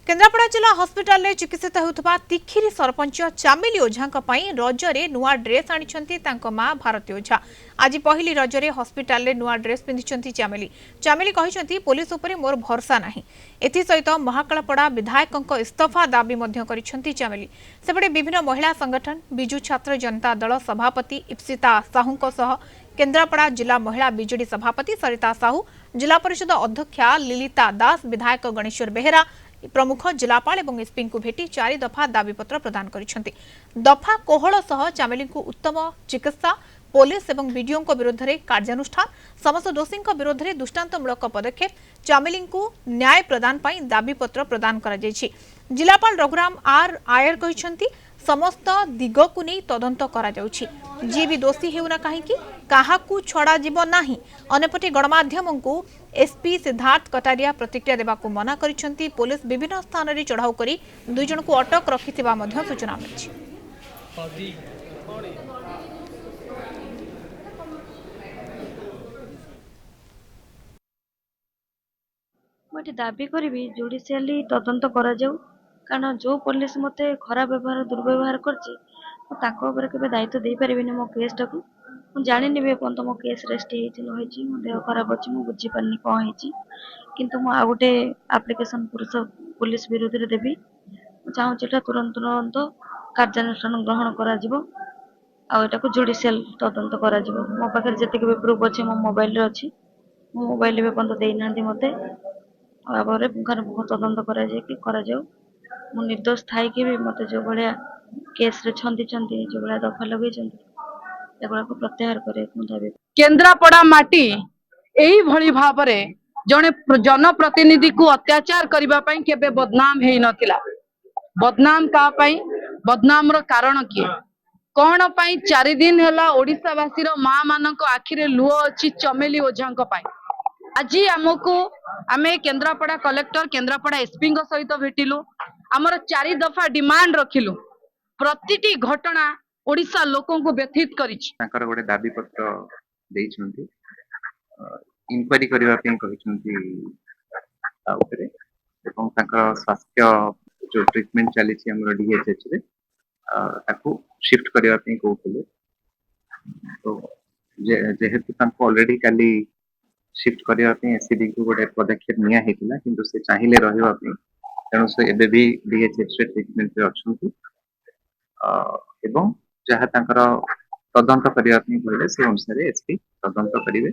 केन्द्रापड़ा जिला हस्पिटाल में चिकित्सित होता तिखिरी सरपंच चामिली ओझा रजरे नुआ ड्रेस आनी मां भारती ओझा। आज पहली रजरे हस्पिटाल में नुआ ड्रेस पिंधि चामिली चामिली कहते पुलिस उपर मोर भरसा नहीं। एसहित महाकालपड़ा विधायक इस्तीफा दाबी चामिली सेपटे विभिन्न महिला संगठन विजु छात्र जनता दल सभापति इप्सिता साहू केन्द्रापड़ा जिला महिला बीजेडी सभापति सरिता साहू जिला परिषद अध्यक्षा लिलिता दास विधायक गणेश्वर बेहेरा प्रमुख जिलापाल और एसपी को भेटी 4 दफा दाबीपत्र प्रदान करिसेंति। दफा कोहल सह चामिली को उत्तम चिकित्सा पुलिस और विडीओ विरोध में कार्यानुष्ठान समस्त दोषी विरोध में दृष्टांतमूलक पदक्षेप चामिली को न्याय प्रदान पर दाबीपत्र प्रदान कर जिलापाल रघुराम आर आयर कहते समस्त दिग को नहीं तदंत करा जाउछि। जी भी दोषी हेउना कहीं काहाकू छड़ा जीव नाही। अनेपटे गणमाध्यम को एसपी सिद्धार्थ कटारिया प्रतिक्रिया देवा मना करिसेंति। पुलिस विभिन्न स्थान में चढ़ाऊ करी 2 जन को अटक रखिथिबा मध्य सूचना मिली। मुझे दाबी करी जुडिशियाली तदंत करा जाऊ कारण जो पुलिस मते खराब व्यवहार दुर्व्यवहार करके दायित्व दे पारिनी मो केसटा को मुझे जानी पर्यंत मो केस रेस्ट होती मो देह खराब अच्छी मुझे बुझीपारनी कौन होती किंतु मु आ गोटे आप्लिकेसन पुलिस विरोध में देवी चाहूँगा तुरंत तुरंत कार्यानुष्ठान ग्रहण कर जुडिशियाल तदंत कर मो पाखे जी भी प्रूफ अच्छे मो मोबाइल अच्छी मो मोबाइल भी पर्यंत देना मत तदंत कर निर्दोष थाई भी मत जो भाया केस रे छंदी जो भाया दफा लगे को प्रत्याहार करे दाबी। केन्द्रापड़ा माटी एही भली भाबरे जने जनप्रतिनिधि को अत्याचार करबा पई केबे बदनाम हेई नथिला। बदनाम का पई बदनाम रो कारण किए कौन पई 4 दिन हैला ओडिसावासी रो मां मानक आखिरे लुह अछि चमेली ओझांक पई। आज आमको आमे केन्द्रापड़ा कलेक्टर केन्द्रापड़ा एसपी सहित भेटिलु आमर 4 दफा डिमांड रखिलु प्रतिटी घटना ओडिसा लोकों को व्यथित करिछि। ताकर गोटे दाबी पत्र देइछन्ती इंक्वायरी करबा पे कहिछन्ती ता ऊपर एवं ताकर स्वास्थ्य जो ट्रीटमेंट चली हमर डीएचएच रे ताको शिफ्ट करबा पे कहउतले तो जेहेतु ताको ऑलरेडी काली शिफ्ट करबा पे एससीडी को गोटे पदक्षेप निया हेतिला किंतु से चाहिले रहबा पे तेणु से एबे भी डीएचएच रे ट्रीटमेंट रे अछन्ती एवं जहाँ तदंत करने से अनुसार एसपी तदंत करेंगे।